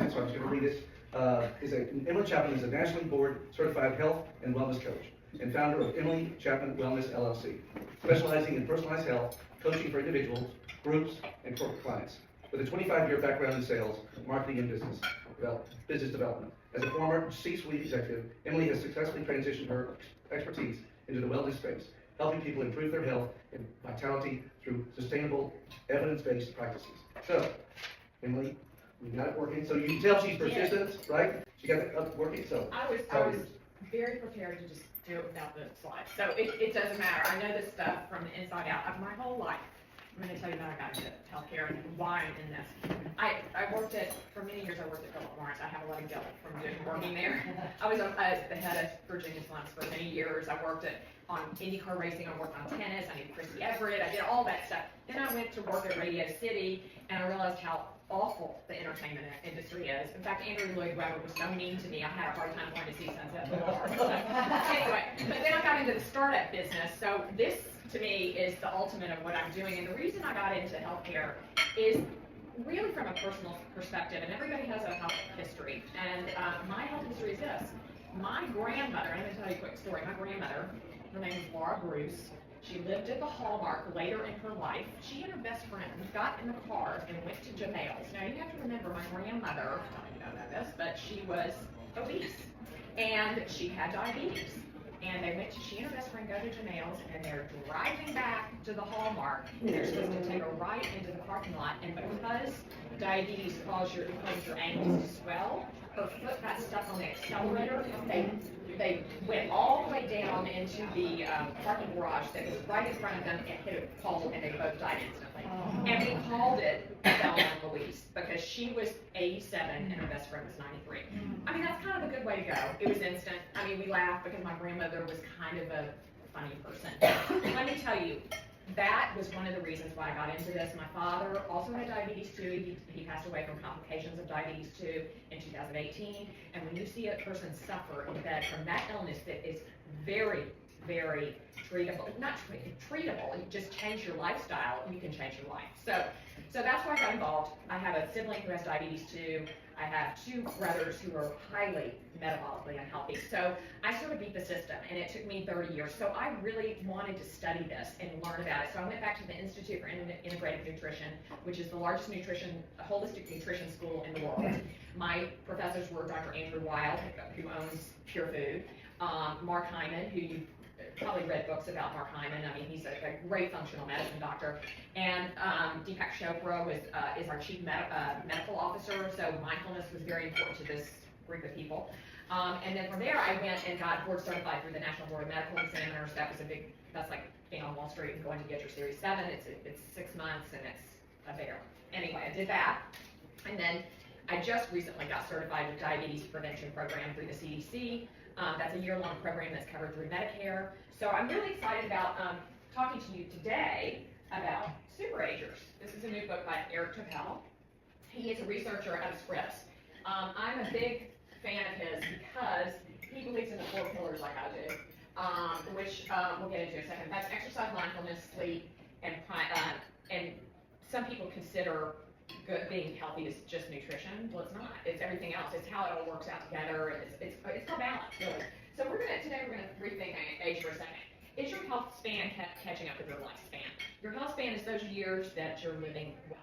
advertising, so I'm just going to read it. Emily Chapman is a nationally board certified health and wellness coach and founder of Emily Chapman Wellness LLC, specializing in personalized health coaching for individuals, groups, and corporate clients. With a 25-year background in sales, marketing, and business development. As a former C-suite executive, Emily has successfully transitioned her expertise into the wellness space, helping people improve their health and vitality through sustainable, evidence-based practices. So, Emily, we got it working. So you can tell she's persistent, right? She got it up working. So I was very prepared to just do it without the slides. So it doesn't matter. I know this stuff from the inside out. My whole life, I'm going to tell you how I got into healthcare and why I'm in this. For many years I worked at Philip Morris. I have a lot of guilt from working there. I was the head of Virginia Slums for many years. I worked on IndyCar racing. I worked on tennis. I knew Chrissy Everett. I did all that stuff. Then I went to work at Radio City, and I realized how awful the entertainment industry is. In fact, Andrew Lloyd Webber was so mean to me, I had a hard time going to see Sunset Boulevard. Anyway, but then I got into the startup business. So this, to me, is the ultimate of what I'm doing. And the reason I got into healthcare is really from a personal perspective, and everybody has a health history. And my health history is this. My grandmother, I'm going to tell you a quick story. My grandmother, her name was Laura Bruce. She lived at the Hallmark later in her life. She and her best friend got in the car and went to Janelle's. Now, you have to remember, my grandmother, I don't know about this, but she was obese, and she had diabetes. And she and her best friend go to Janelle's, and they're driving back to the Hallmark. They're supposed to take a right into the parking lot, and because diabetes causes your ankles to swell, her foot got stuck on the accelerator. They went all the way down into the parking garage that was right in front of them and hit a pole, and they both died instantly. And we called it Thelma and Louise because she was 87 and her best friend was 93. I mean, that's kind of a good way to go. It was instant. I mean, we laughed because my grandmother was kind of a funny person. Let me tell you, that was one of the reasons why I got into this. My father also had diabetes too. He passed away from complications of diabetes too in 2018. And when you see a person suffer in bed from that illness that is very, very treatable, not treatable, you just change your lifestyle, you can change your life. So that's why I got involved. I have a sibling who has diabetes too. I have two brothers who are highly metabolically unhealthy. So I sort of beat the system, and it took me 30 years. So I really wanted to study this and learn about it. So I went back to the Institute for Integrative Nutrition, which is the largest holistic nutrition school in the world. My professors were Dr. Andrew Weil, who owns Pure Food, Mark Hyman, who you've probably read books about Mark Hyman. I mean, he's a great functional medicine doctor. And Deepak Chopra is our chief medical officer, so mindfulness was very important to this group of people. And then from there, I went and got board certified through the National Board of Medical Examiners. That's like being on Wall Street and going to get your Series 7. It's 6 months, and it's a bear. Anyway, I did that. And then I just recently got certified with Diabetes Prevention Program through the CDC. That's a year-long program that's covered through Medicare. So I'm really excited about talking to you today about superagers. This is a new book by Eric Topel. He is a researcher out of Scripps. I'm a big fan of his because he believes in the 4 pillars like I do, which we'll get into in a second. That's exercise, mindfulness, sleep, and some people consider being healthy is just nutrition. Well, it's not. It's everything else. It's how it all works out together. It's called balance, really. So today we're going to rethink age for a second. Is your health span catching up with your lifespan? Your health span is those years that you're living well,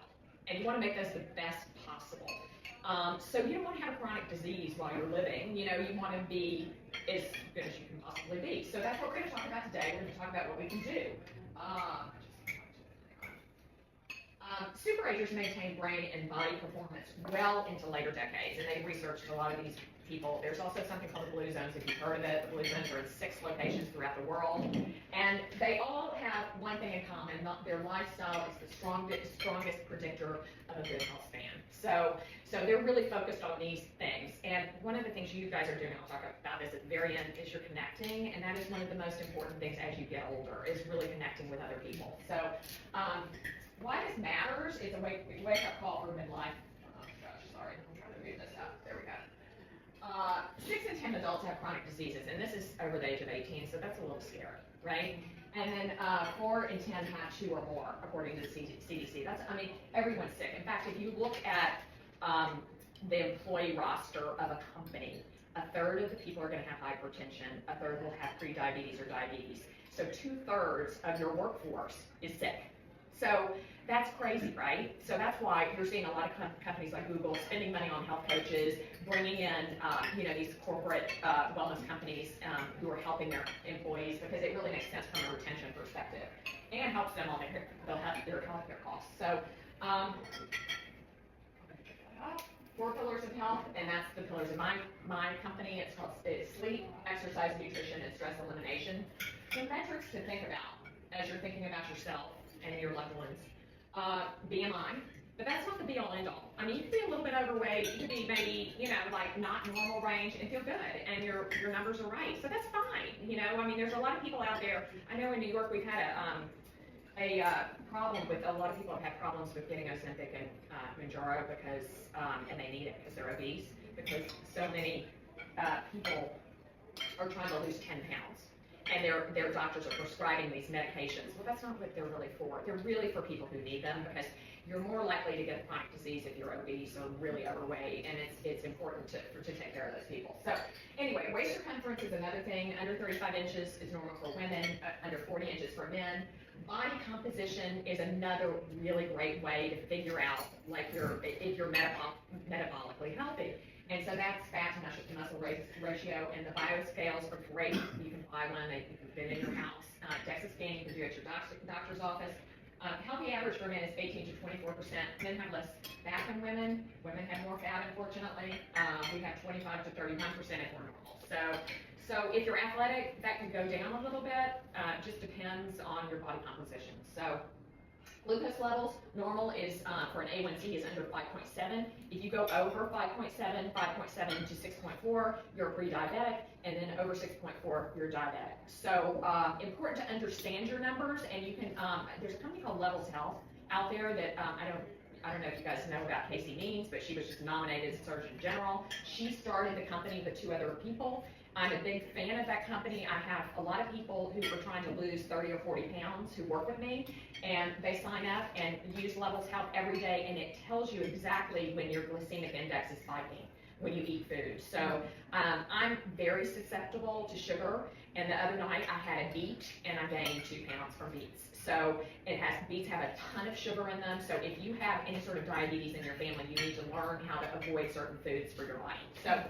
and you want to make those the best possible. So you don't want to have a chronic disease while you're living. You want to be as good as you can possibly be. So that's what we're going to talk about today. We're going to talk about what we can do. Superagers maintain brain and body performance well into later decades, and they've researched a lot of these people. There's also something called the Blue Zones, if you've heard of it. The Blue Zones are in 6 locations throughout the world, and they all have one thing in common. Their lifestyle is the strongest predictor of a good health span. So they're really focused on these things, and one of the things you guys are doing, I'll talk about this at the very end, is you're connecting, and that is one of the most important things as you get older, is really connecting with other people. So why this matters is a wake-up call for midlife. Oh gosh, sorry, I'm trying to move this up. There we go. 6 in 10 adults have chronic diseases, and this is over the age of 18, so that's a little scary, right? And then 4 in 10 have 2 or more, according to the CDC. Everyone's sick. In fact, if you look at the employee roster of a company, a third of the people are gonna have hypertension, a third will have pre-diabetes or diabetes. So 2/3 of your workforce is sick. So that's crazy, right? So that's why you're seeing a lot of companies like Google spending money on health coaches, bringing in, these corporate wellness companies who are helping their employees, because it really makes sense from a retention perspective and helps them on their healthcare costs. So, 4 pillars of health, and that's the pillars of my company. It's sleep, exercise, nutrition, and stress elimination. Some metrics to think about as you're thinking about yourself and your loved ones. BMI, but that's not the be all end all. I mean, you could be a little bit overweight, you could be maybe, like not normal range and feel good, and your numbers are right. So that's fine. I mean, there's a lot of people out there. I know in New York we've had a problem with, a lot of people have had problems with getting Ozempic and Mounjaro because, and they need it because they're obese, because so many people are trying to lose 10 pounds. And their doctors are prescribing these medications. Well, that's not what they're really for. They're really for people who need them, because you're more likely to get a chronic disease if you're obese or really overweight, and it's important to take care of those people. So anyway, waist circumference is another thing. Under 35 inches is normal for women, under 40 inches for men. Body composition is another really great way to figure out if you're metabolically healthy. And so that's fat to muscle ratio, and the bioscales are great. You can buy one, you can fit in your house. DEXA scan you can do at your doctor's office. Healthy average for men is 18 to 24%. Men have less fat than women. Women have more fat, unfortunately. We have 25 to 31% if we're normal. So if you're athletic, that can go down a little bit. Just depends on your body composition. So glucose levels, normal is for an A1C is under 5.7. If you go over 5.7 to 6.4, you're pre-diabetic, and then over 6.4, you're diabetic. So important to understand your numbers, and you can, there's a company called Levels Health out there that I don't know if you guys know about Casey Means, but she was just nominated as Surgeon General. She started the company with 2 other people. I'm a big fan of that company. I have a lot of people who are trying to lose 30 or 40 pounds who work with me, and they sign up and use Levels Health every day, and it tells you exactly when your glycemic index is spiking when you eat food. So I'm very susceptible to sugar, and the other night I had a beet and I gained 2 pounds from beets. So beets have a ton of sugar in them. So if you have any sort of diabetes in your family, you need to learn how to avoid certain foods for your body. So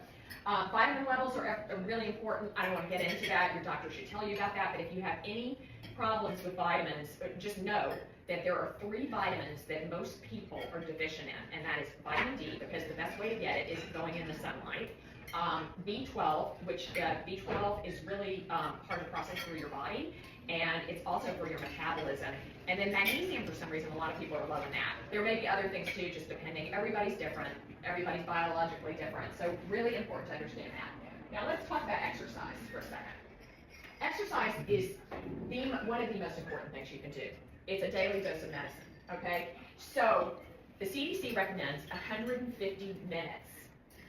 vitamin levels are really important. I don't want to get into that. Your doctor should tell you about that. But if you have any problems with vitamins, just know that there are 3 vitamins that most people are deficient in, and that is vitamin D, because the best way to get it is going in the sunlight. B12, which B12 is really hard to process through your body, and it's also for your metabolism. And then magnesium, for some reason, a lot of people are low in that. There may be other things too, just depending. Everybody's different. Everybody's biologically different. So really important to understand that. Now let's talk about exercise for a second. Exercise is one of the most important things you can do. It's a daily dose of medicine, okay? So the CDC recommends 150 minutes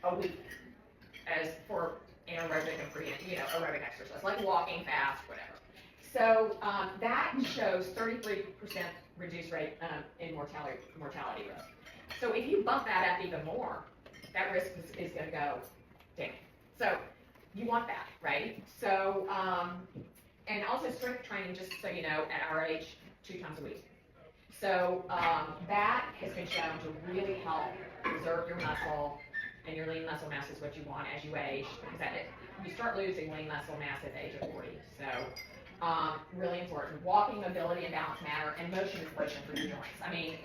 a week as for anaerobic and aerobic exercise, like walking fast, whatever. So that shows 33% reduced rate in mortality risk. So if you bump that up even more, that risk is going to go down. So you want that, right? So, and also strength training, just so you know, at our age, 2 times a week. So that has been shown to really help preserve your muscle, and your lean muscle mass is what you want as you age, because you start losing lean muscle mass at the age of 40. So really important. Walking, mobility, and balance matter, and motion is motion for your joints. I mean,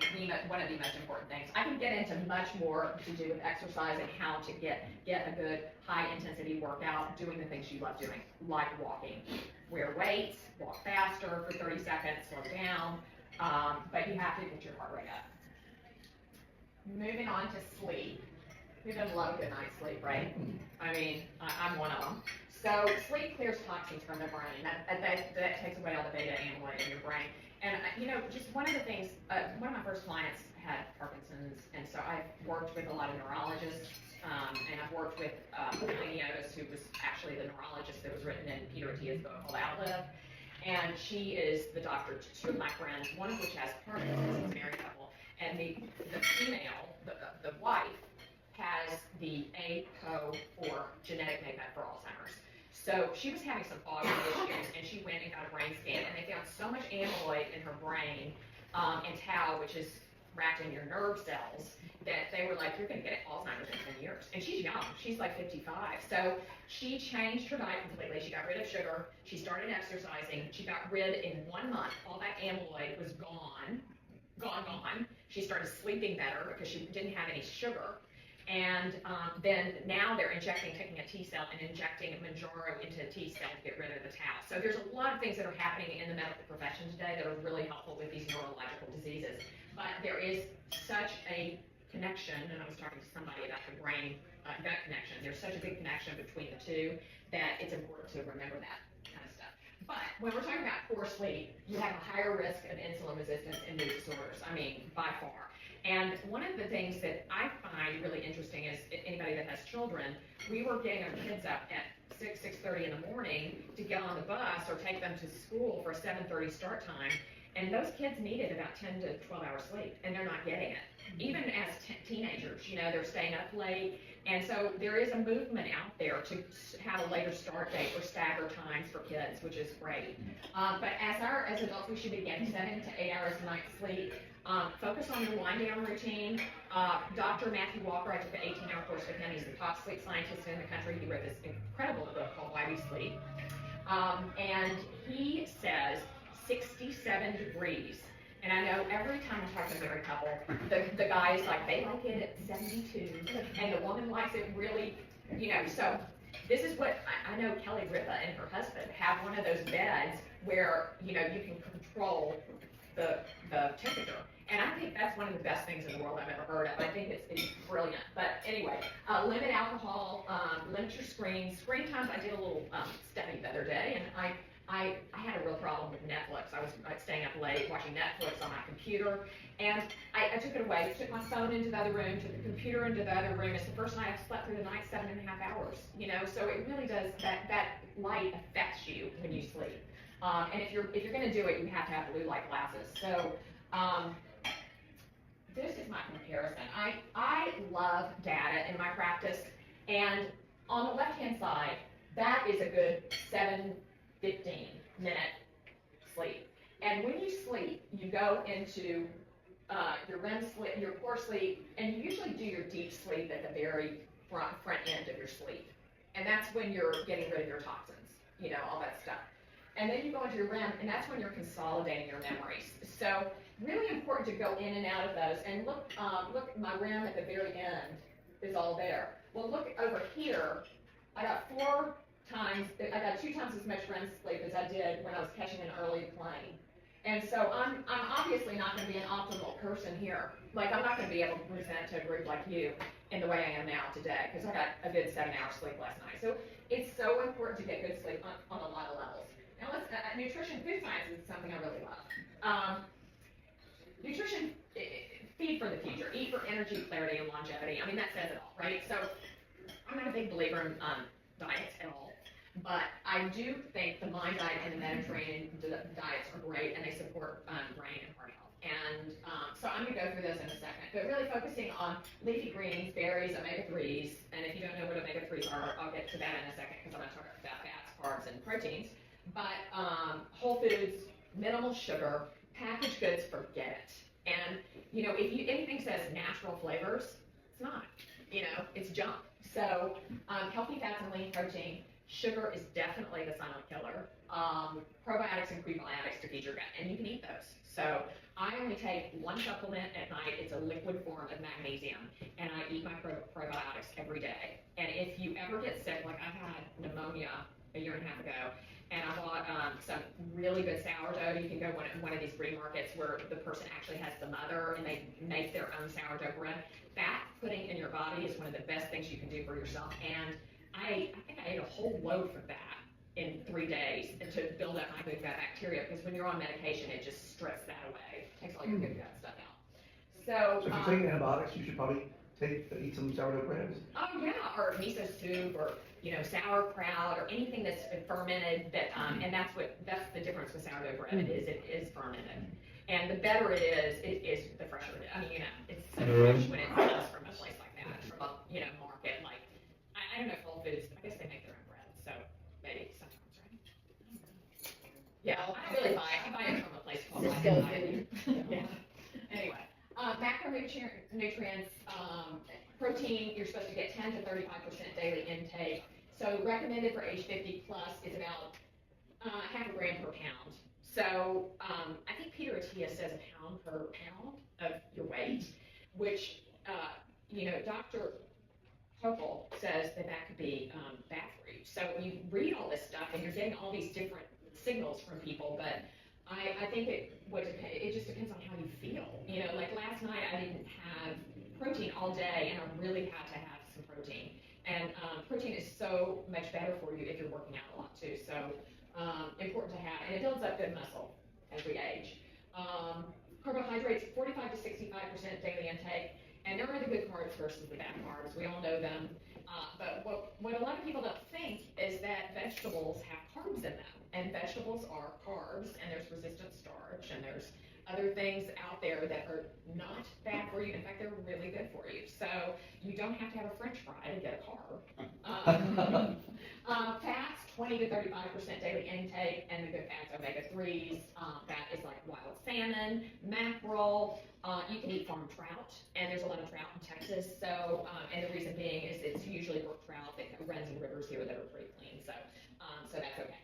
one of the most important things. I can get into much more to do with exercise and how to get a good high-intensity workout doing the things you love doing, like walking. Wear weights, walk faster for 30 seconds, slow down, but you have to get your heart rate up. Moving on to sleep. Who doesn't love a good night's sleep, right? I mean, I'm one of them. So sleep clears toxins from the brain. That takes away all the beta amyloid in your brain. And just one of the things, one of my first clients had Parkinson's, and so I've worked with a lot of neurologists, and I've worked with Heidi Otis, who was actually the neurologist that was written in Peter Attia's book called Outlive. And she is the doctor to 2 of my friends, one of which has Parkinson's, he's a married couple, and the female, the wife, has the APO for genetic makeup for Alzheimer's. So she was having some audio issues, and she went and got a brain scan, and they found so much amyloid in her brain and tau, which is wrapped in your nerve cells, that they were like, you're going to get Alzheimer's in 10 years. And she's young. She's like 55. So she changed her diet completely. She got rid of sugar. She started exercising. She got rid, in 1 month, all that amyloid was gone. She started sleeping better because she didn't have any sugar. And then now they're taking a T cell and injecting Manjaro into a T cell to get rid of the tau. So there's a lot of things that are happening in the medical profession today that are really helpful with these neurological diseases. But there is such a connection, and I was talking to somebody about the brain gut connection. There's such a big connection between the two that it's important to remember that kind of stuff. But when we're talking about poor sleep, you have a higher risk of insulin resistance and mood disorders. I mean, by far. And one of the things that I find really interesting is anybody that has children, we were getting our kids up at 6:30 in the morning to get on the bus or take them to school for a 7:30 start time. And those kids needed about 10 to 12 hours sleep, and they're not getting it. Even as teenagers, you know, they're staying up late. And so there is a movement out there to have a later start date or stagger times for kids, which is great. But as adults, we should be getting 7 to 8 hours a night sleep. Focus on your wind down routine. Dr. Matthew Walker, I took an 18-hour course with him. He's the top sleep scientist in the country. He wrote this incredible book called Why We Sleep. And he says 67 degrees. And I know every time I talk to a married couple, the guy is like, they like it at 72, and the woman likes it really, you know. So this is what I know Kelly Ripa and her husband have one of those beds where, you know, you can control the temperature. And I think that's one of the best things in the world I've ever heard of. I think it's brilliant. But anyway, limit alcohol, limit your screens. Screen times, I did a little study the other day, and I had a real problem with Netflix. I was staying up late watching Netflix on my computer, and I took it away, took my phone into the other room, took the computer into the other room. It's the first night I've slept through the night 7.5 hours, you know, so it really does, that light affects you when you sleep. And if you're gonna do it, you have to have blue light glasses. So, this is my comparison. I love data in my practice, and on the left-hand side, that is a good 15-minute sleep. And when you sleep, you go into your REM sleep, your core sleep, and you usually do your deep sleep at the very front end of your sleep. And that's when you're getting rid of your toxins, you know, all that stuff. And then you go into your REM, and that's when you're consolidating your memories. So really important to go in and out of those. And look, my REM at the very end is all there. Well, look over here. I got 2 times as much REM sleep as I did when I was catching an early plane. And so I'm obviously not going to be an optimal person here. Like, I'm not going to be able to present to a group like you in the way I am now today, because I got a good 7 hours sleep last night. So it's so important to get good sleep on a lot of levels. Now nutrition, food science is something I really love. Nutrition, feed for the future, eat for energy, clarity, and longevity. I mean, that says it all, right? So I'm not a big believer in diets at all, but I do think the Mind diet and the Mediterranean diets are great, and they support brain and heart health. And so I'm going to go through those in a second, but really focusing on leafy greens, berries, omega-3s, and if you don't know what omega-3s are, I'll get to that in a second, because I'm going to talk about fats, carbs, and proteins. But whole foods, minimal sugar, packaged goods, forget it. And, you know, if anything says natural flavors, it's not. You know, it's junk. So healthy fats and lean protein. Sugar is definitely the silent killer. Probiotics and prebiotics to feed your gut, and you can eat those. So I only take 1 supplement at night. It's a liquid form of magnesium, and I eat my probiotics every day. And if you ever get sick, like I had pneumonia a year and a half ago, and I bought some really good sourdough. You can go one of these free markets where the person actually has the mother and they make their own sourdough bread. Fat putting in your body is one of the best things you can do for yourself. And I think I ate a whole loaf of that in 3 days to build up my good gut bacteria, because when you're on medication, it just strips that away. It takes all your good gut stuff out. So if you're taking antibiotics, you should probably eat some sourdough bread. Oh yeah, or miso soup, or sauerkraut, or anything that's fermented. That and that's the difference with sourdough bread. It is fermented, and the better it is the fresher it is. I mean, it's so fresh when it comes from a place like that from a, market, like, I don't know if Whole Foods, I guess they make their own bread, so maybe sometimes, right? Yeah, I don't really buy it, I buy it from a place called Just Like go Diet. Yeah, anyway, macronutrients, protein, you're supposed to get 10 to 35% daily intake. So recommended for age 50 plus is about half a gram per pound. So I think Peter Attia says a pound per pound of your weight, which, Dr. Hopel says that could be bad for you. So you read all this stuff and you're getting all these different signals from people, but I think it just depends on how you feel. Like last night I didn't have protein all day and I really had to have some protein. And protein is so much better for you if you're working out a lot too. So important to have, and it builds up good muscle as we age. Carbohydrates, 45 to 65% daily intake. And there are the good carbs versus the bad carbs. We all know them. But what a lot of people don't think is that vegetables have carbs in them. And vegetables are carbs, and there's resistant starch, and there's other things out there that are not bad for you. In fact, they're really good for you. So you don't have to have a French fry to get a carb. Fats, 20 to 35% daily intake, and the good fats, omega-3s. That is like wild salmon, mackerel. You can eat farm trout, and there's a lot of trout in Texas. So, and the reason being is it's usually brook trout that runs in rivers here that are pretty clean. So that's okay.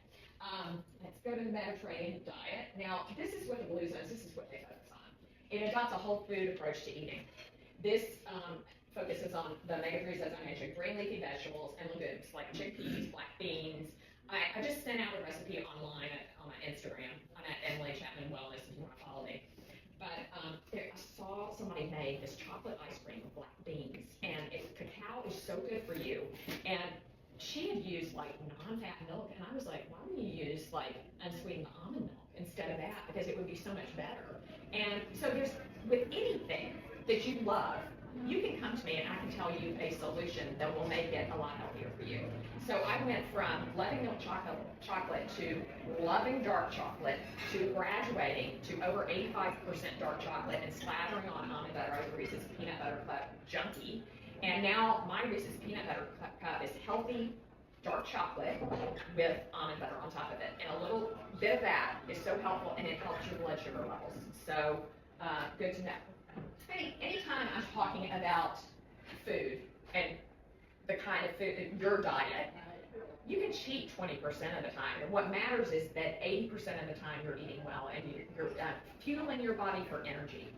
Let's go to the Mediterranean diet. Now, this is what the Blue Zones, this is what they focus on. It adopts a whole food approach to eating. This focuses on the omega-3s, as I mentioned, green leafy vegetables and legumes like chickpeas, black beans. I just sent out a recipe online on my Instagram. I'm at Emily Chapman Wellness if you want to follow me. But I saw somebody made this chocolate ice cream with black beans, and cacao is so good for you. And she had used like non-fat milk, and I was like, why don't you use like unsweetened almond milk instead of that? Because it would be so much better. And so with anything that you love, you can come to me and I can tell you a solution that will make it a lot healthier for you. So I went from loving milk chocolate to loving dark chocolate to graduating to over 85% dark chocolate and slathering on almond butter. I was a Reese's Peanut Butter Cup junkie. And now my Reese's Peanut Butter Cup is healthy dark chocolate with almond butter on top of it. And a little bit of that is so helpful, and it helps your blood sugar levels. So good to know. Anytime I'm talking about food and the kind of food, your diet, you can cheat 20% of the time. And what matters is that 80% of the time you're eating well and you're fueling your body for energy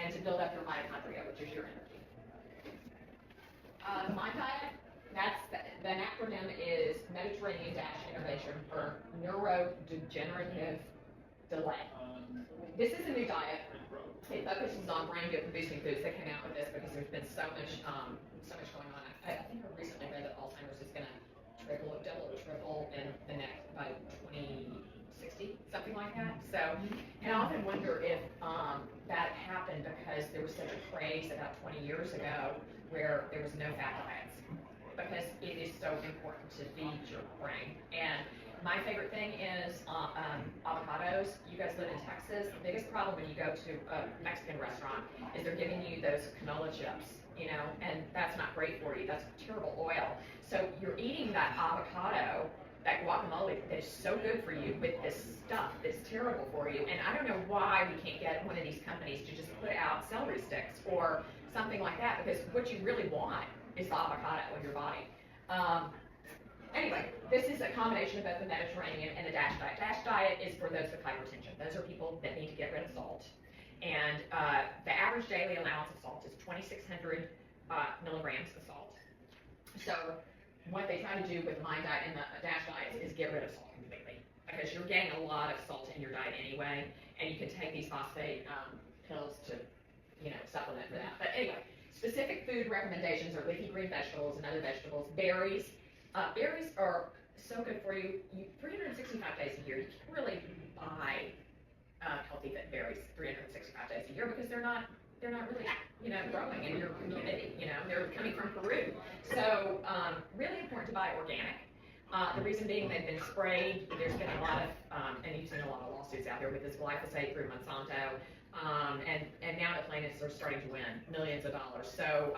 and to build up your mitochondria, which is your energy. My diet, the acronym is Mediterranean-Innovation for Neurodegenerative Delay. This is a new diet. It focuses on brain-boosting foods. They came out with this because there's been so much going on. I think I recently read that Alzheimer's is going to double or triple in the next by 2060, something like that. So, and I often wonder if that happened because there was such a craze about 20 years ago where there was no fat diets, because it is so important to feed your brain. And my favorite thing is avocados. You guys live in Texas. The biggest problem when you go to a Mexican restaurant is they're giving you those canola chips, and that's not great for you. That's terrible oil. So you're eating that avocado, that guacamole that is so good for you with this stuff that's terrible for you. And I don't know why we can't get one of these companies to just put out celery sticks or something like that, because what you really want is the avocado in your body. Anyway, this is a combination of both the Mediterranean and the DASH diet. DASH diet is for those with hypertension. Those are people that need to get rid of salt. And the average daily allowance of salt is 2,600 milligrams of salt. So what they try to do with my diet and the DASH diet is get rid of salt completely, because you're getting a lot of salt in your diet anyway, and you can take these phosphate pills to supplement for that. But anyway, specific food recommendations are leafy green vegetables and other vegetables, berries. Berries are so good for you. 365 days a year, you can't really buy healthy fit berries 365 days a year because they're not really growing in your community. They're coming from Peru. So really important to buy organic. The reason being they've been sprayed. There's been a lot of, and you've seen a lot of lawsuits out there with this glyphosate through Monsanto. And now the plaintiffs are starting to win millions of dollars. So,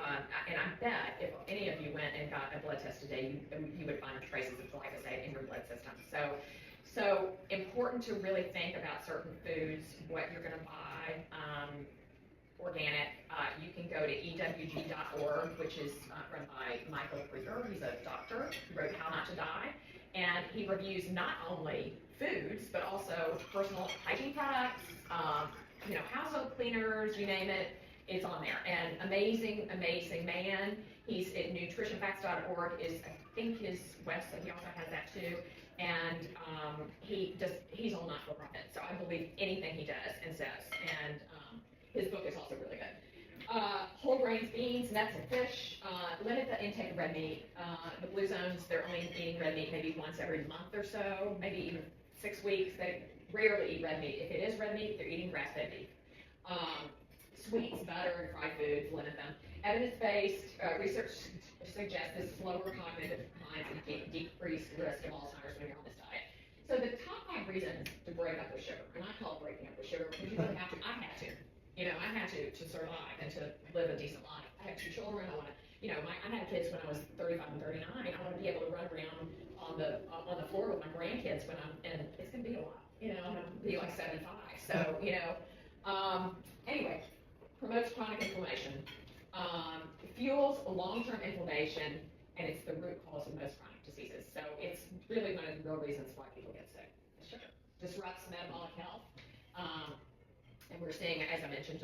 and I bet if any of you went and got a blood test today, you would find traces of glyphosate in your blood system. So important to really think about certain foods, what you're gonna buy, organic. You can go to ewg.org, which is run by Michael Krieger. He's a doctor who wrote How Not to Die. And he reviews not only foods, but also personal hygiene products, household cleaners, you name it, it's on there. And amazing, amazing man. He's at nutritionfacts.org is, I think, his website. He also has that too. And he's all not for profit. So I believe anything he does and says. And his book is also really good. Whole grains, beans, nuts, and fish. Limit the intake of red meat. The blue zones, they're only eating red meat maybe once every month or so, maybe even 6 weeks. They rarely eat red meat. If it is red meat, they're eating grass-fed beef. Sweets, butter, and fried foods, limit them. Evidence-based research suggests this slower cognitive declines and decreased risk of Alzheimer's when you're on this diet. So the top 5 reasons to break up with sugar, and I call it breaking up with sugar because you really have to. I had to. I had to survive and to live a decent life. I have 2 children. I want to, I had kids when I was 35 and 39. I want to be able to run around on the floor with my grandkids and it's going to be a while. I'm going to be like 75. So, anyway, promotes chronic inflammation, fuels long-term inflammation, and it's the root cause of most chronic diseases. So it's really one of the real reasons why people get sick. Sugar disrupts metabolic health. And we're seeing, as I mentioned,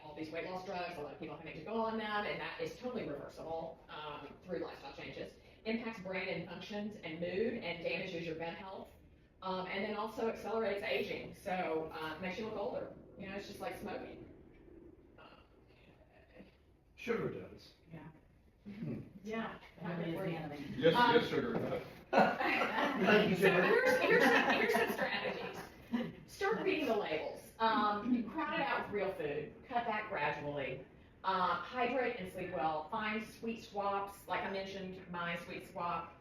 all these weight loss drugs, a lot of people having to go on them, and that is totally reversible through lifestyle changes. Impacts brain and functions and mood and damages your gut health. And then also accelerates aging, so makes you look older. It's just like smoking. Sugar does. Yeah. Yes, sugar does. So here's some strategies. Start reading the labels. You crowd it out with real food. Cut back gradually. Hydrate and sleep well. Find sweet swaps, like I mentioned, my sweet swap.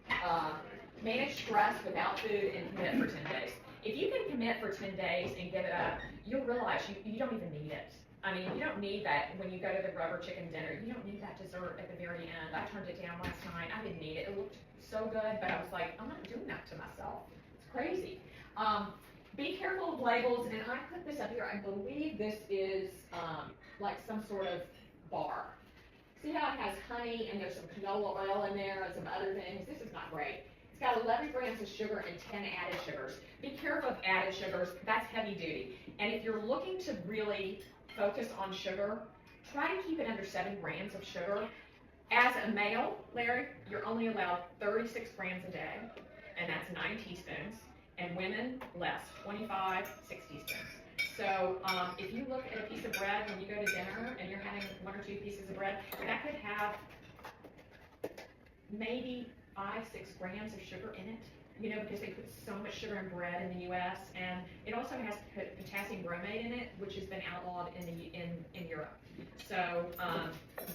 Manage stress without food and commit for 10 days. If you can commit for 10 days and give it up, you'll realize you don't even need it. I mean, you don't need that when you go to the rubber chicken dinner. You don't need that dessert at the very end. I turned it down last night. I didn't need it. It looked so good, but I was like, I'm not doing that to myself. It's crazy. Be careful of labels, and I put this up here. I believe this is like some sort of bar. See how it has honey and there's some canola oil in there and some other things? This is not great. It's got 11 grams of sugar and 10 added sugars. Be careful of added sugars. That's heavy duty. And if you're looking to really focus on sugar, try to keep it under 7 grams of sugar. As a male, Larry, you're only allowed 36 grams a day, and that's 9 teaspoons. And women, less, 25, 6 teaspoons. So if you look at a piece of bread when you go to dinner and you're having 1 or 2 pieces of bread, that could have maybe 5, 6 grams of sugar in it, because they put so much sugar in bread in the U.S. And it also has potassium bromate in it, which has been outlawed in Europe. So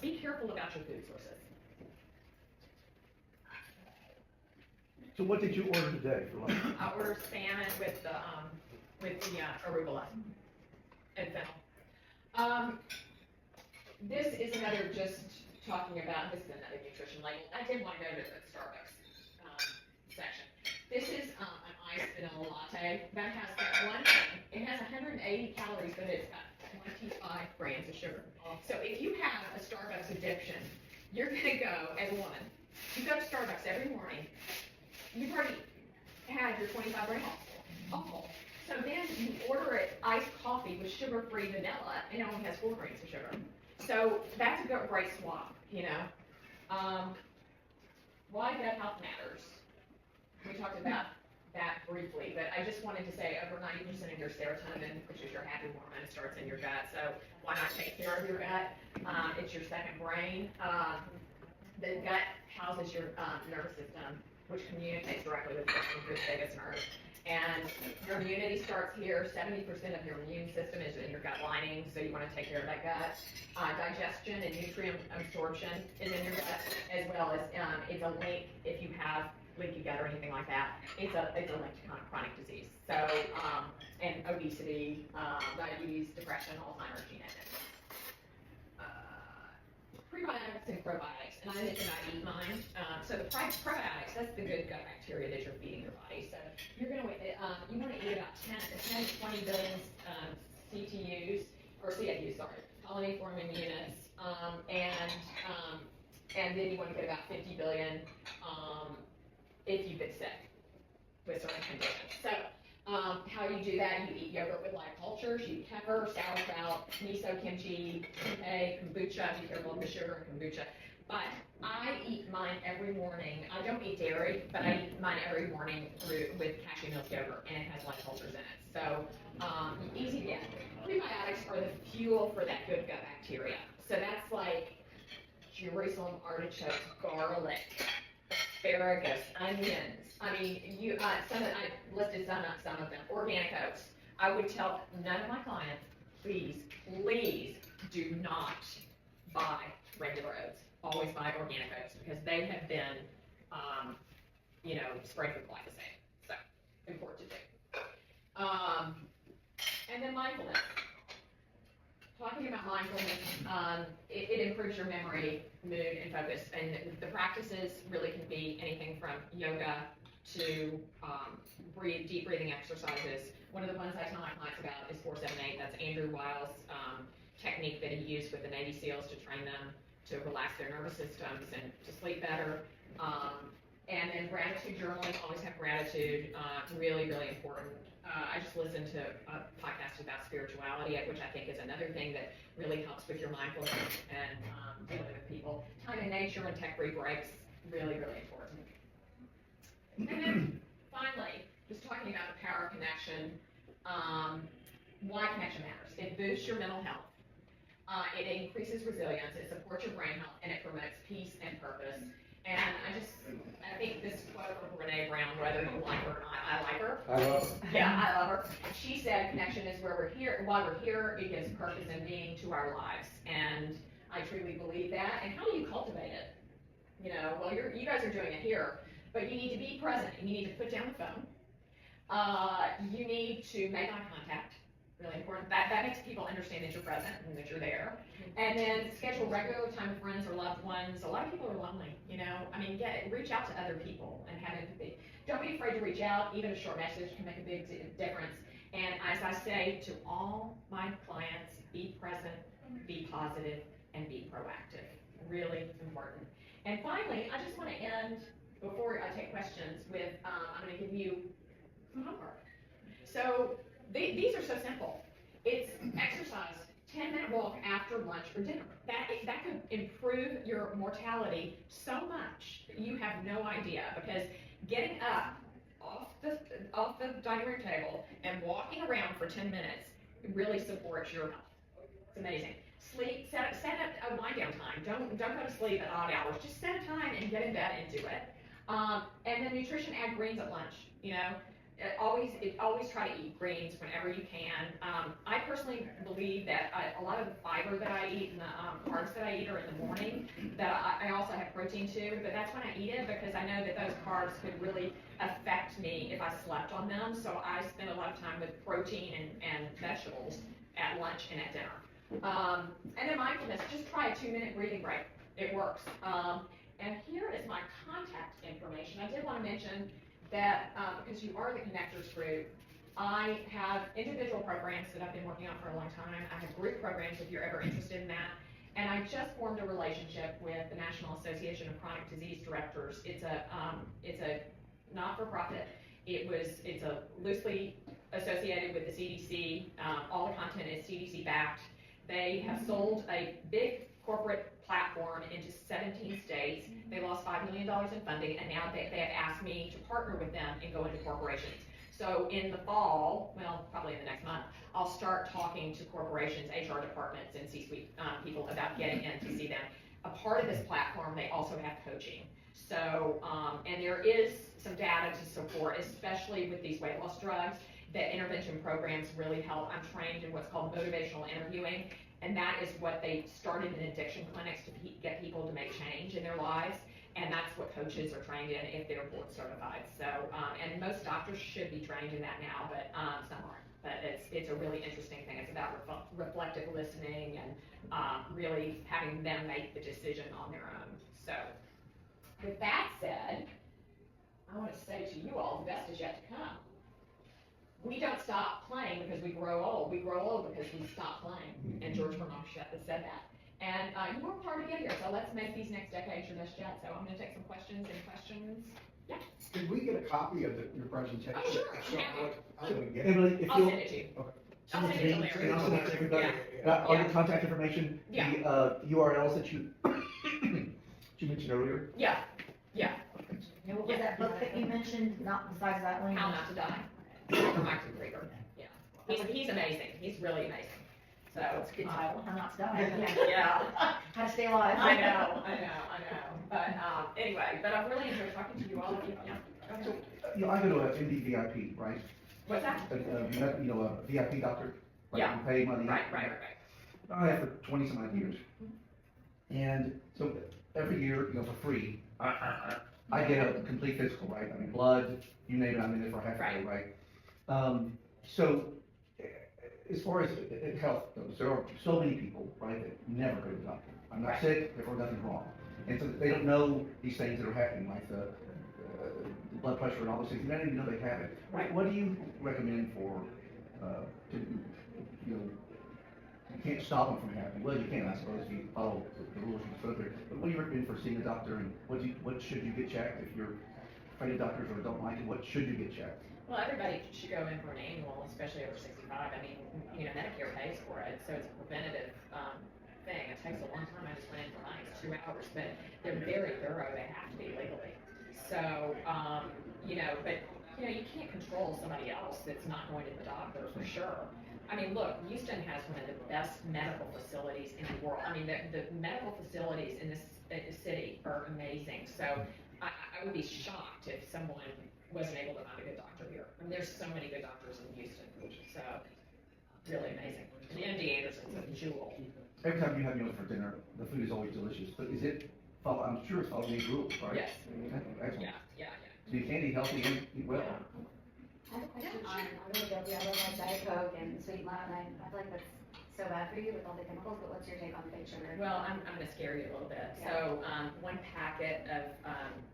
be careful about your food sources. So what did you order today for lunch? I ordered salmon with the arugula and fennel. This is another just talking about, this is another nutrition label. I did want to go to the Starbucks section. This is an iced vanilla latte that has one thing. It has 180 calories, but it's got 25 grams of sugar. So if you have a Starbucks addiction, you're going to go, as a woman, you go to Starbucks every morning, you've already had your 25 grams alcohol. So then you order it iced coffee with sugar-free vanilla, and it only has 4 grams of sugar. So that's a great swap, Why gut health matters. We talked about that briefly, but I just wanted to say over 90% of your serotonin, which is your happy hormone, starts in your gut. So why not take care of your gut? It's your second brain. The gut houses your nervous system, which communicates directly with your vagus nerve. And your immunity starts here. 70% of your immune system is in your gut lining, so you want to take care of that gut. Digestion and nutrient absorption is in your gut, as well as it's a link if you have leaky gut or anything like that. It's a linked to chronic disease. So, and obesity, diabetes, depression, Alzheimer's, you name it. Prebiotics and probiotics, and I mentioned I eat mine. So the probiotics, that's the good gut bacteria that you're feeding your body. So you're gonna, you wanna eat about 10 to 20 billion CTUs, or CFUs, sorry, colony-forming units, and then you wanna get about 50 billion if you've been sick with certain conditions. So how you do that, you eat yogurt with live cultures, you eat pepper, sauerkraut, miso, kimchi, tempeh, kombucha, be careful of the sugar in kombucha. But I eat mine every morning. I don't eat dairy, but I eat mine every morning with cashew milk yogurt, and it has live cultures in it. So easy to get. Prebiotics are the fuel for that good gut bacteria. So that's like Jerusalem artichokes, garlic, asparagus, onions. I mean, I listed some of them. Organic oats. I would tell none of my clients, please do not buy regular oats. Always buy organic oats because they have been, sprayed with glyphosate. So, important to do. And then mindfulness. Talking about mindfulness, it improves your memory, mood, and focus. And the practices really can be anything from yoga to deep breathing exercises. One of the ones I tell my clients about is 478. That's Andrew Weil's technique that he used with the Navy SEALs to train them to relax their nervous systems and to sleep better. And then gratitude journaling, always have gratitude, really, really important. I just listened to a podcast about spirituality, which I think is another thing that really helps with your mindfulness and dealing with people. Time in nature and tech-free breaks, really, really important. And then finally, just talking about the power of connection, why connection matters. It boosts your mental health. It increases resilience, it supports your brain health, and it promotes peace and purpose. And I think this quote from Brene Brown, whether you like her or not, I like her. I love her. Yeah, I love her. She said connection is why we're here, it gives purpose and meaning to our lives. And I truly believe that. And how do you cultivate it? Well, you guys are doing it here, but you need to be present. You need to put down the phone. You need to make eye contact. Really important. That makes people understand that you're present and that you're there. And then schedule regular time with friends or loved ones. A lot of people are lonely, reach out to other people and have empathy. Don't be afraid to reach out. Even a short message can make a big difference. And as I say to all my clients, be present, be positive, and be proactive. Really important. And finally, I just want to end, before I take questions, with I'm going to give you some homework. So these are so simple. It's exercise, 10-minute walk after lunch or dinner. That could improve your mortality so much that you have no idea, because getting up off the dining room table and walking around for 10 minutes really supports your health. It's amazing. Sleep, set a wind down time. Don't go to sleep at odd hours. Just set a time and get in bed and do it. And then nutrition, add greens at lunch. Always try to eat greens whenever you can. I personally believe that a lot of the fiber that I eat and the carbs that I eat are in the morning. That I also have protein too, but that's when I eat it, because I know that those carbs could really affect me if I slept on them. So I spend a lot of time with protein and vegetables at lunch and at dinner. And then mindfulness, just try a 2-minute breathing break. It works. And here is my contact information. I did want to mention that because you are the Connectors group, I have individual programs that I've been working on for a long time. I have group programs if you're ever interested in that. And I just formed a relationship with the National Association of Chronic Disease Directors. It's a not-for-profit. It's a loosely associated with the CDC. All the content is CDC backed. They have sold a big corporate platform into 17 states. They lost $5 million in funding, and now they have asked me to partner with them and go into corporations. So in the fall, well, probably in the next month, I'll start talking to corporations, HR departments, and C-suite people about getting in to see them. A part of this platform, they also have coaching. So, and there is some data to support, especially with these weight loss drugs, that intervention programs really help. I'm trained in what's called motivational interviewing, and that is what they started in addiction clinics to get people to make change in their lives. And that's what coaches are trained in if they're board certified. So, and most doctors should be trained in that now, but some aren't. But it's a really interesting thing. It's about reflective listening and really having them make the decision on their own. So, with that said, I want to say to you all, the best is yet to come. We don't stop playing because we grow old. We grow old because we stop playing. And George Bernard said that. And you worked hard to get here, so let's make these next decades your best yet. So I'm going to take some questions. Any questions? Yeah. Could we get a copy of your presentation? Oh, sure. So we get it? Emily, if I'll you'll. send it to you. Okay. I'll send it to Larry. And I'll send it to everybody. All your contact information, the URLs that you mentioned earlier. Yeah. And what was that book that you mentioned, not besides that link? How Not to Die. From Michael Krieger. Yeah. He's amazing. He's really amazing. So That's a good title, How Not to Die. yeah. How to Stay Alive. I know. But anyway, but I've really enjoyed talking to you all. Yeah. Go ahead. So, I go to an MD VIP, right? What's that? A VIP doctor. Like Yeah. You pay money. Right. I have for 20 some odd years. And so every year, for free, I get a complete physical, right? I mean, blood, you name it, I'm in it for half a day, right? So, as far as health goes, there are so many people, right, that never go to the doctor. I'm not sick, therefore nothing's wrong. And so they don't know these things that are happening, like the blood pressure and all those things. They don't even know they have it. Right. What do you recommend for, you can't stop them from happening. Well, you can, I suppose, if you follow the rules you put there. But what do you recommend for seeing a doctor, and what should you get checked if you're afraid of doctors or don't like it? What should you get checked? Well, everybody should go in for an annual, especially over 65. I mean, Medicare pays for it, so it's a preventative thing. It takes a long time. I just went in for mine. It's 2 hours, but they're very thorough. They have to be legally. So, but you can't control somebody else that's not going to the doctor for sure. I mean, look, Houston has one of the best medical facilities in the world. I mean, the medical facilities in this city are amazing. So I would be shocked if someone wasn't able to find a good doctor here. I mean, there's so many good doctors in Houston. So really amazing. And MD Anderson's a jewel. Every time you have meals for dinner, the food is always delicious. But is it? I'm sure it's following these rules, right? Yes. Okay, excellent. Yeah. So you can eat healthy and eat well. I have a question on, I'm really guilty, I love like Diet Coke and sweet lime, and I feel like that's so bad for you with all the chemicals, but what's your take on fake sugar? Well, I'm gonna scare you a little bit. So, one packet of,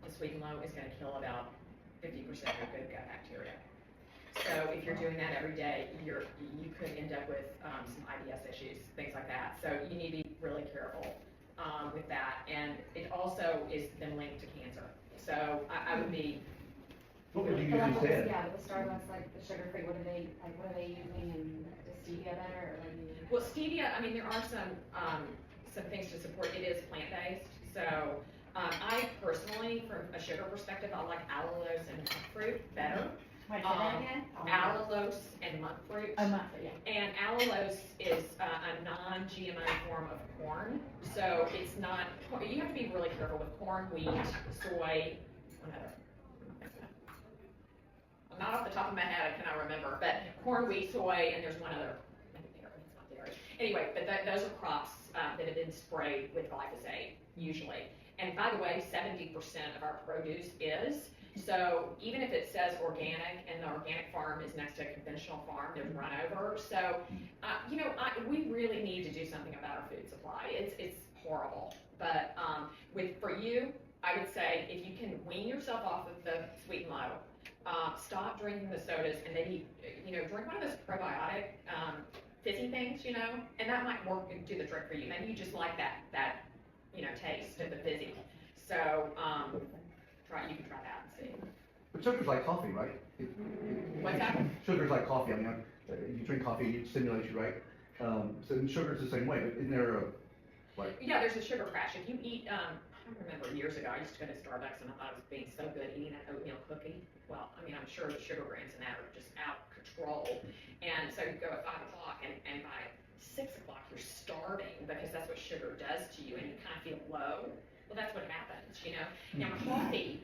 the sweet and low is gonna kill about 50% of good gut bacteria. So if you're doing that every day, you could end up with, some IBS issues, things like that. So you need to be really careful, with that. And it also is been linked to cancer. So I would be, What would you use But like, instead? yeah, with Starbucks, like the sugar-free, what are they using, and is stevia better, or what do you? well, stevia, I mean, there are some things to support. It is plant-based. So, I personally, from a sugar perspective, I like allulose and monk fruit better. Wait, say that again? Allulose and monk fruit. Oh, monthly, yeah. And allulose is a non-GMO form of corn. So it's not, you have to be really careful with corn, wheat, soy, one other. Not off the top of my head, I cannot remember, but corn, wheat, soy, and there's one other, maybe dairy, it's not dairy. Anyway, but those are crops that have been sprayed with glyphosate, usually. And by the way, 70% of our produce is. So even if it says organic and the organic farm is next to a conventional farm, there's run over. So, we really need to do something about our food supply. It's horrible. But for you, I would say if you can wean yourself off of the sweet and low, stop drinking the sodas, and maybe, drink one of those probiotic fizzy things, and that might work and do the trick for you. Maybe you just like that taste of the fizzy. So, you can try that and see. But sugar's like coffee, right? What's that? Sugar's like coffee. I mean, you drink coffee, it stimulates you, right? So sugar's the same way. But isn't there Yeah, there's a sugar crash. If you eat, I remember years ago, I used to go to Starbucks and I thought it was being so good eating an oatmeal cookie. Well, I mean, I'm sure the sugar grams in that are just out of control. And so you go at 5 o'clock and by 6 o'clock you're starving because that's what sugar does to you, and you kind of feel low. Well, that's what happens, you know? Now, coffee,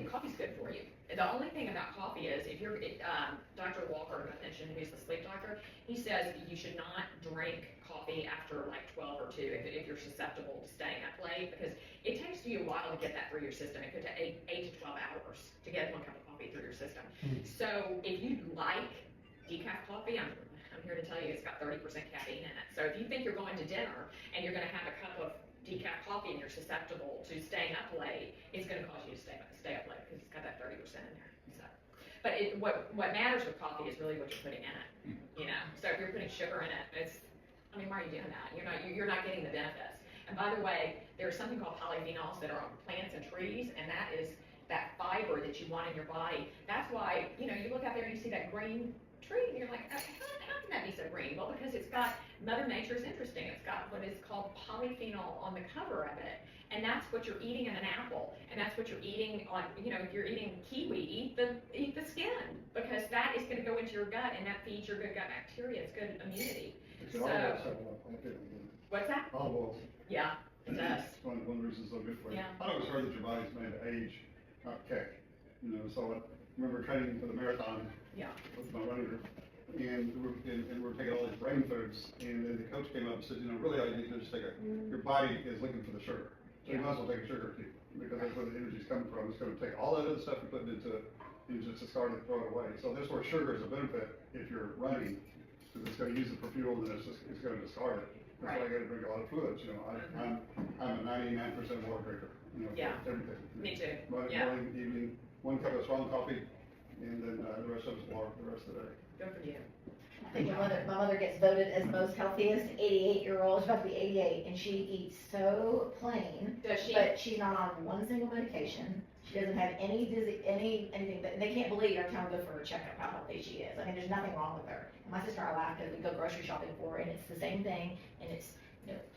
coffee's good for you. The only thing about coffee is, if you're, Dr. Walker mentioned, who's the sleep doctor, he says you should not drink coffee after like 12 or 2 if you're susceptible to staying up late, because it takes you a while to get that through your system. It could take 8 to 12 hours to get 1 cup of coffee through your system. So if you like decaf coffee, I'm here to tell you it's got 30% caffeine in it. So if you think you're going to dinner and you're gonna have a cup of decaf coffee and you're susceptible to staying up late, it's gonna cause you to stay up late because it's got that 30% in there. So, but what matters with coffee is really what you're putting in it, you know? So if you're putting sugar in it, why are you doing that? You're not getting the benefits. And by the way, there's something called polyphenols that are on plants and trees, and that is that fiber that you want in your body. That's why, you look out there and you see that green tree, and you're like, how can that be so green? Well, because it's got, Mother Nature's interesting, it's got what is called polyphenol on the cover of it, and that's what you're eating in an apple, and that's what you're eating on, if you're eating kiwi, eat the skin, because that is gonna go into your gut, and that feeds your good gut bacteria, it's good immunity. So, what's that? Olive oil. Yeah, it does. One reason it's so good for you. Yeah. I always heard that your body's made to age, not kick. So I remember training for the marathon Yeah. with my running group, and we're taking all these brain foods, and then the coach came up and said, really all you need to do is your body is looking for the sugar. So you might as well take a sugar cube, because that's where the energy's coming from. It's gonna take all that other stuff you're putting into it, and just discard it and throw it away. So this where sugar is a benefit if you're running, because it's gonna use it for fuel, and then it's gonna discard it. That's why I gotta drink a lot of fluids, I'm a 99% water drinker, Yeah. for everything. Me too. Morning, Yeah. evening, 1 cup of strong coffee, and then the rest of it's water for the rest of the day. Good for you. I think my mother gets voted as most healthiest 88-year-old, she's about to be 88, and she eats so plain, Does she? but she's not on one single medication. She doesn't have anything, that they can't believe every time we go for her checkup how healthy she is. I mean, there's nothing wrong with her. And my sister and I laugh because we go grocery shopping for her, and it's the same thing, and it's,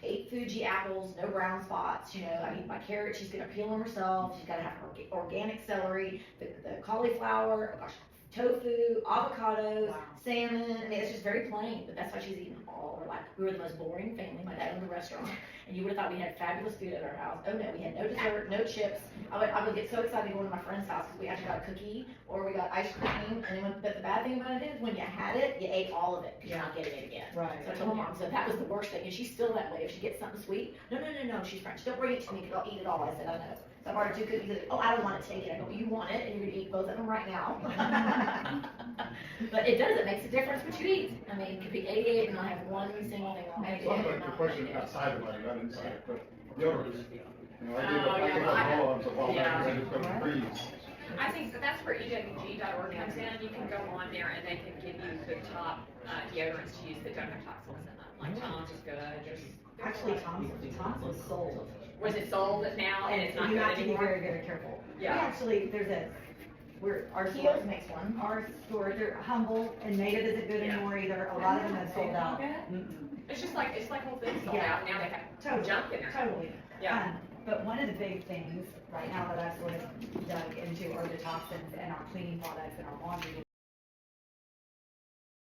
8 Fuji apples, no brown spots, I eat my carrots, she's gonna peel them herself, she's gotta have her organic celery, the cauliflower, gosh, tofu, avocados, Wow. salmon. I mean, it's just very plain, but that's why she's eaten all her life. We were the most boring family. My dad owned a restaurant, and you would have thought we had fabulous food at our house. Oh no, we had no dessert, no chips. I would get so excited going to my friend's house because we actually got a cookie or we got ice cream. And then but the bad thing about it is when you had it, you ate all of it because you're not getting it again. Right. So I told my mom, so that was the worst thing, and she's still that way. If she gets something sweet, no, she's French. Don't bring it to me because I'll eat it all. I said, I know. So I ordered 2 cookies. And, oh, I don't want to take it. I go, well, you want it, and you're gonna eat both of them right now. But it does. It makes a difference what you eat. I mean, you could be 88 and not have one single thing on it. It's not like the question outside the body, not inside it, but deodorants. I gave a Oh, packet yeah. of roll-ons a while Yeah. back, and it's going to freeze. I think that's where EWG.org comes in. You can go on there and they can give you the top deodorants to use that don't have toxins in them. Like Tom's is good. Actually, Tom's was sold. Was it sold now and it's not You good have to be anymore? very, very careful. Yeah. We actually, our Kiosk store, makes one. our store, they're Humble and Native isn't good Yeah. anymore either. A lot of them have sold out. It's just like Whole Foods sold Yeah. out. Now they have Totally, junk in there. totally. Yeah. But one of the big things right now that I've sort of dug into are the toxins and our cleaning products and our laundry